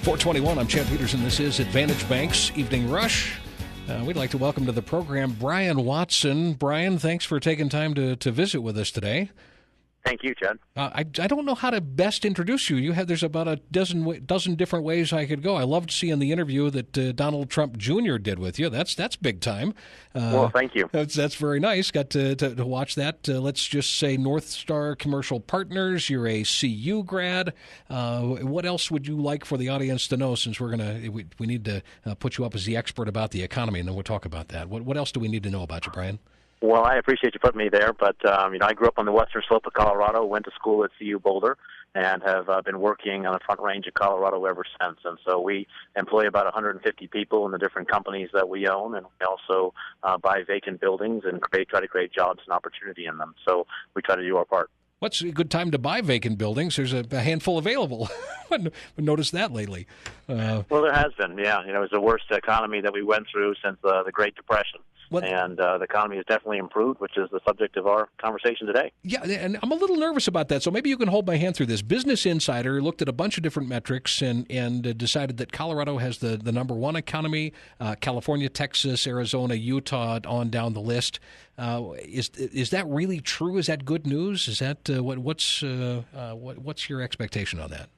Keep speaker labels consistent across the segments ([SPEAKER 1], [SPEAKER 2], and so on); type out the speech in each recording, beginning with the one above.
[SPEAKER 1] 421, I'm Chad Peterson. This is Advantage Bank's Evening Rush. We'd like to welcome to the program Brian Watson. Brian, thanks for taking time to visit with us today.
[SPEAKER 2] Thank you, Chad.
[SPEAKER 1] I don't know how to best introduce you. There's about a dozen different ways I could go. I loved seeing the interview that Donald Trump Jr. did with you. That's big time.
[SPEAKER 2] Well, thank you.
[SPEAKER 1] That's very nice. Got to watch that. Let's just say North Star Commercial Partners. You're a CU grad. What else would you like for the audience to know? Since we need to put you up as the expert about the economy, and then we'll talk about that. What else do we need to know about you, Brian?
[SPEAKER 2] Well, I appreciate you putting me there, but I grew up on the western slope of Colorado, went to school at CU Boulder, and have been working on the Front Range of Colorado ever since. And so we employ about 150 people in the different companies that we own, and we also buy vacant buildings and try to create jobs and opportunity in them. So we try to do our part.
[SPEAKER 1] What's a good time to buy vacant buildings? There's a handful available. I've noticed that lately.
[SPEAKER 2] Well, there has been, yeah. It was the worst economy that we went through since the Great Depression. And the economy has definitely improved, which is the subject of our conversation today.
[SPEAKER 1] Yeah, and I'm a little nervous about that, so maybe you can hold my hand through this. Business Insider looked at a bunch of different metrics and decided that Colorado has the number one economy, California, Texas, Arizona, Utah, on down the list. Is that really true? Is that good news? Is that what's your expectation on that?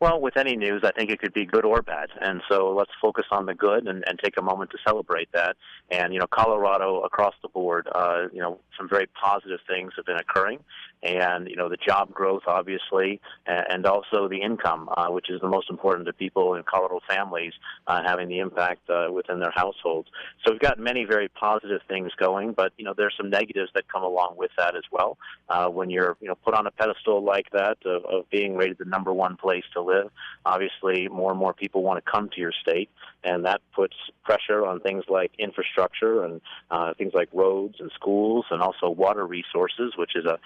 [SPEAKER 2] Well, with any news, I think it could be good or bad. And so let's focus on the good and take a moment to celebrate that. And, Colorado across the board, some very positive things have been occurring. And, the job growth, obviously, and also the income, which is the most important to people in Colorado families, having the impact within their households. So we've got many very positive things going, but, there's some negatives that come along with that as well. When you're, put on a pedestal like that of being rated the number one place to live, obviously more and more people want to come to your state, and that puts pressure on things like infrastructure and things like roads and schools, and also water resources, which is a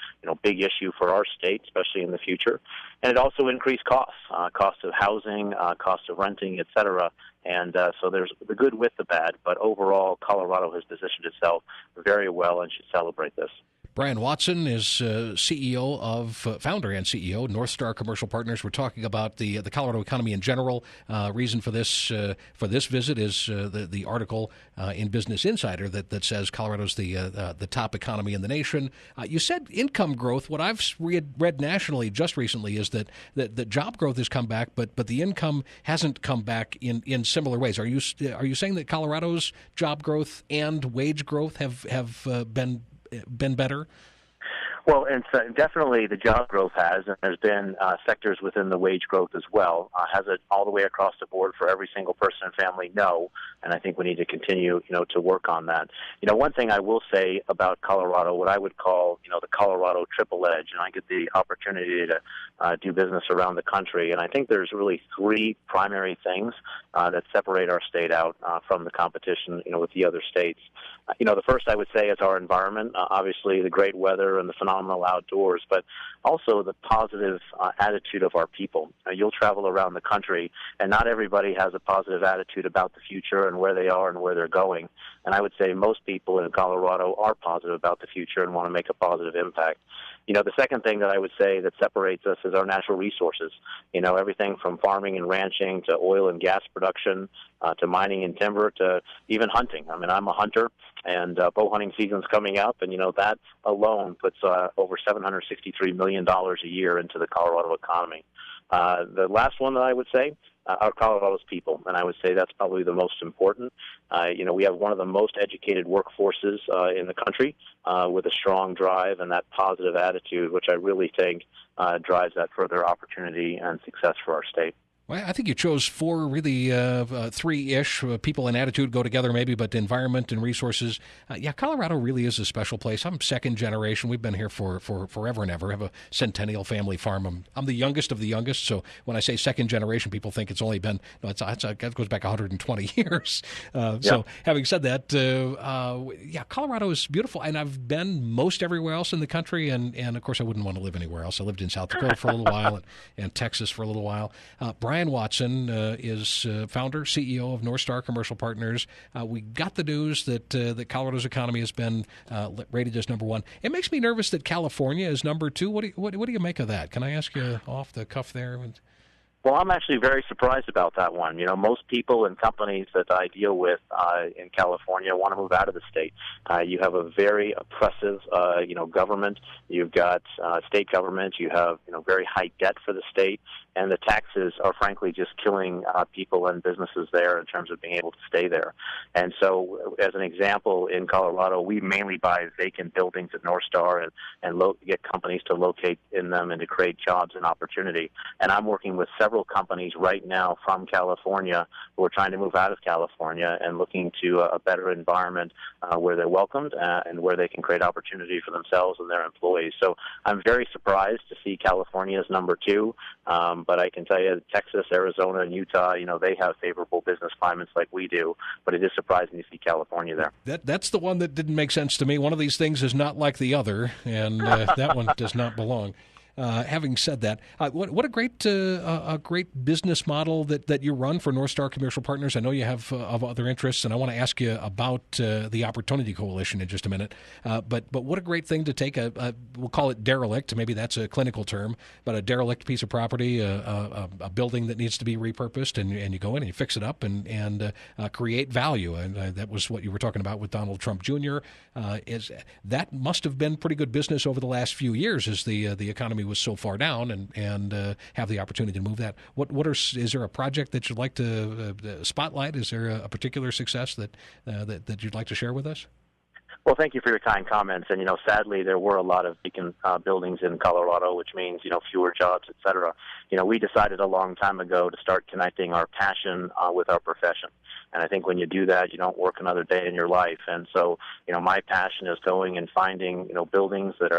[SPEAKER 2] big issue for our state, especially in the future. And it also increased costs, cost of housing, cost of renting, et cetera. And so there's the good with the bad, but overall Colorado has positioned itself very well and should celebrate this.
[SPEAKER 1] Brian Watson is founder and CEO, North Star Commercial Partners. We're talking about the Colorado economy in general. Reason for this visit is the article in Business Insider that says Colorado's the top economy in the nation. You said income growth. What I've read nationally just recently is that job growth has come back, but the income hasn't come back in similar ways. Are you saying that Colorado's job growth and wage growth have been better?
[SPEAKER 2] Well, and so definitely the job growth has, and there's been sectors within the wage growth as well. Has it all the way across the board for every single person and family? No, and I think we need to continue, to work on that. One thing I will say about Colorado, what I would call, the Colorado triple edge, and I get the opportunity to do business around the country, and I think there's really three primary things that separate our state out from the competition, with the other states. The first I would say is our environment, obviously the great weather and the phenomenal outdoors, but also the positive attitude of our people. You'll travel around the country, and not everybody has a positive attitude about the future and where they are and where they're going. And I would say most people in Colorado are positive about the future and want to make a positive impact. The second thing that I would say that separates us is our natural resources. Everything from farming and ranching to oil and gas production to mining and timber to even hunting. I mean, I'm a hunter, and bow hunting season's coming up, and, that alone puts over $763 million a year into the Colorado economy. The last one that I would say are Colorado's people, and I would say that's probably the most important. We have one of the most educated workforces in the country with a strong drive and that positive attitude, which I really think drives that further opportunity and success for our state.
[SPEAKER 1] Well, I think you chose four, really three-ish. People and attitude go together maybe, but environment and resources. Colorado really is a special place. I'm second generation. We've been here for forever and ever. I have a centennial family farm. I'm the youngest of the youngest, so when I say second generation, people think it's only been, that goes back 120 years. So having said that, Colorado is beautiful, and I've been most everywhere else in the country, and of course I wouldn't want to live anywhere else. I lived in South Dakota for a little while and Texas for a little while. Brian Watson is founder, CEO of North Star Commercial Partners. We got the news that Colorado's economy has been rated as number one. It makes me nervous that California is number two. What do you make of that? Can I ask you off the cuff there?
[SPEAKER 2] Well, I'm actually very surprised about that one. Most people and companies that I deal with in California want to move out of the state. You have a very oppressive, government. You've got state government. You have, very high debt for the state, and the taxes are frankly just killing people and businesses there in terms of being able to stay there. And so, as an example, in Colorado, we mainly buy vacant buildings at North Star and get companies to locate in them and to create jobs and opportunity. And I'm working with several companies right now from California who are trying to move out of California and looking to a better environment where they're welcomed and where they can create opportunity for themselves and their employees. So I'm very surprised to see California as number 2, but I can tell you Texas, Arizona, and Utah, they have favorable business climates like we do, but it is surprising to see California there.
[SPEAKER 1] That's the one that didn't make sense to me. One of these things is not like the other, and that one does not belong. Having said that, what a great business model that you run for North Star Commercial Partners. I know you have of other interests, and I want to ask you about the Opportunity Coalition in just a minute. But what a great thing to take we'll call it derelict, maybe that's a clinical term, but a derelict piece of property, a building that needs to be repurposed, and you go in and you fix it up and create value. And that was what you were talking about with Donald Trump Jr. That must have been pretty good business over the last few years as the economy was so far down, and have the opportunity to move that. Is there a project that you'd like to spotlight? Is there a particular success that you'd like to share with us?
[SPEAKER 2] Well, thank you for your kind comments. And, sadly, there were a lot of vacant buildings in Colorado, which means, fewer jobs, et cetera. We decided a long time ago to start connecting our passion with our profession. And I think when you do that, you don't work another day in your life. And so, my passion is going and finding, buildings that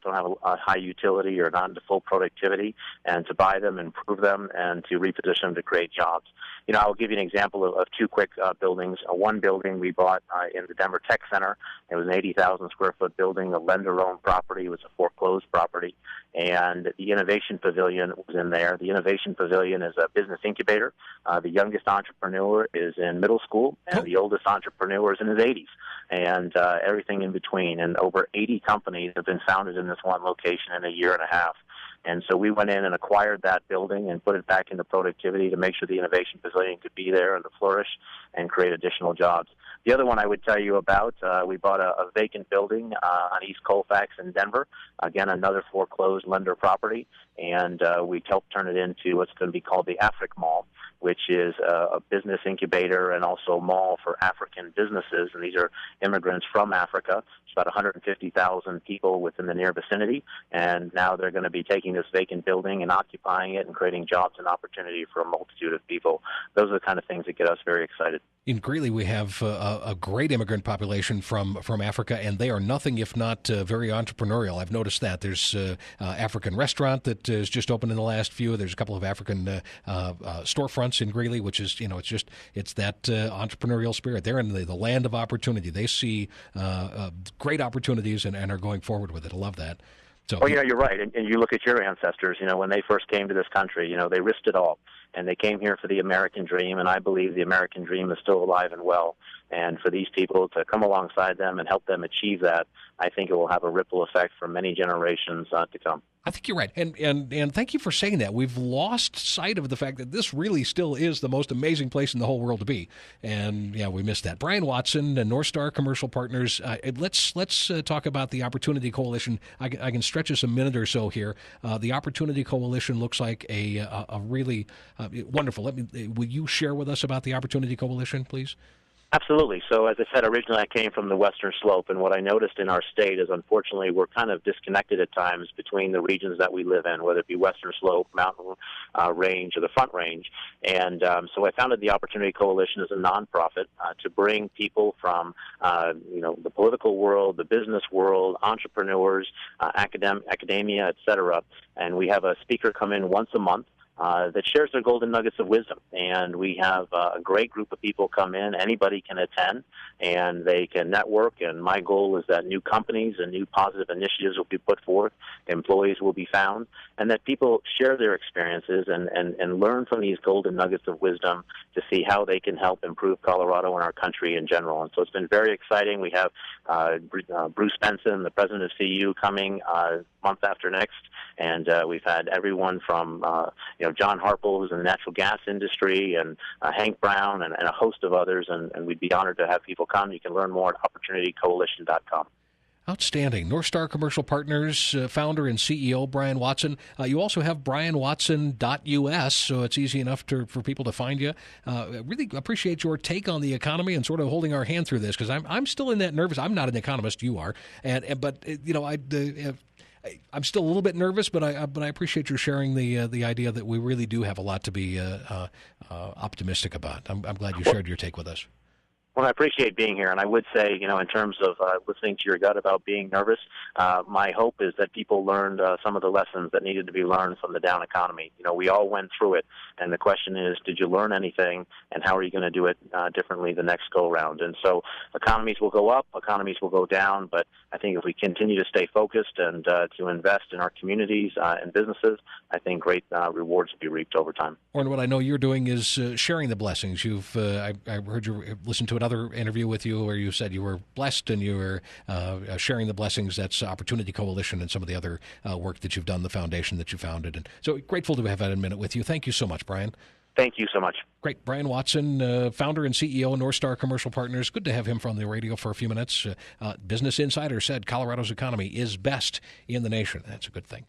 [SPEAKER 2] don't have a high utility or not into full productivity, and to buy them, improve them, and to reposition them to create jobs. I'll give you an example of 2 quick buildings. One building we bought in the Denver Tech Center. It was an 80,000 square foot building, a lender-owned property. It was a foreclosed property. And the Innovation Pavilion was in there. The Innovation Pavilion is a business incubator. The youngest entrepreneur is in middle school, and the oldest entrepreneur is in his 80s, and everything in between. And over 80 companies have been founded in this one location in a year and a half. And so we went in and acquired that building and put it back into productivity to make sure the Innovation Pavilion could be there and to flourish and create additional jobs. The other one I would tell you about, we bought a vacant building on East Colfax in Denver. Again, another foreclosed lender property, and we helped turn it into what's going to be called the Afric Mall, which is a business incubator and also a mall for African businesses, and these are immigrants from Africa. It's about 150,000 people within the near vicinity, and now they're going to be taking this vacant building and occupying it and creating jobs and opportunity for a multitude of people. Those are the kind of things that get us very excited.
[SPEAKER 1] In Greeley, we have a great immigrant population from Africa, and they are nothing if not very entrepreneurial. I've noticed that. There's an African restaurant that is just opened in the last few. There's a couple of African storefronts in Greeley, which is, it's that entrepreneurial spirit. They're in the land of opportunity. They see great opportunities and are going forward with it. I love that. So,
[SPEAKER 2] well, you're right. And you look at your ancestors, when they first came to this country, they risked it all. And they came here for the American dream, and I believe the American dream is still alive and well. And for these people to come alongside them and help them achieve that, I think it will have a ripple effect for many generations to come.
[SPEAKER 1] I think you're right. And thank you for saying that. We've lost sight of the fact that this really still is the most amazing place in the whole world to be. And, we missed that. Brian Watson and North Star Commercial Partners, let's talk about the Opportunity Coalition. I can stretch us a minute or so here. The Opportunity Coalition looks like a really wonderful. Will you share with us about the Opportunity Coalition, please?
[SPEAKER 2] Absolutely. So as I said, originally I came from the Western Slope, and what I noticed in our state is unfortunately we're kind of disconnected at times between the regions that we live in, whether it be Western Slope, Mountain Range, or the Front Range. And so I founded the Opportunity Coalition as a nonprofit to bring people from, the political world, the business world, entrepreneurs, academia, et cetera. And we have a speaker come in once a month that shares their golden nuggets of wisdom. And we have a great group of people come in. Anybody can attend, and they can network. And my goal is that new companies and new positive initiatives will be put forth, employees will be found, and that people share their experiences and learn from these golden nuggets of wisdom to see how they can help improve Colorado and our country in general. And so it's been very exciting. We have Bruce Benson, the president of CU, coming month after next, and we've had everyone from John Harple, who's in the natural gas industry, and Hank Brown, and a host of others, and we'd be honored to have people come. You can learn more at opportunitycoalition.com.
[SPEAKER 1] Outstanding. North Star Commercial Partners founder and CEO Brian Watson. You also have brianwatson.us, so it's easy enough for people to find you. Really appreciate your take on the economy and sort of holding our hand through this, because I'm still in that nervous. I'm not an economist, you are, but I'm still a little bit nervous, but I appreciate you sharing the idea that we really do have a lot to be optimistic about. I'm glad you shared your take with us.
[SPEAKER 2] Well, I appreciate being here, and I would say, in terms of listening to your gut about being nervous, my hope is that people learned some of the lessons that needed to be learned from the down economy. We all went through it, and the question is, did you learn anything, and how are you going to do it differently the next go-around? And so economies will go up, economies will go down, but I think if we continue to stay focused and to invest in our communities and businesses, I think great rewards will be reaped over time.
[SPEAKER 1] Orrin, what I know you're doing is sharing the blessings. I heard you listen to another interview with you where you said you were blessed and you were sharing the blessings. That's Opportunity Coalition and some of the other work that you've done, the foundation that you founded. And so grateful to have had a minute with you. Thank you so much, Brian.
[SPEAKER 2] Thank you so much.
[SPEAKER 1] Great. Brian Watson, founder and CEO, North Star Commercial Partners. Good to have him from the radio for a few minutes. Business Insider said Colorado's economy is best in the nation. That's a good thing.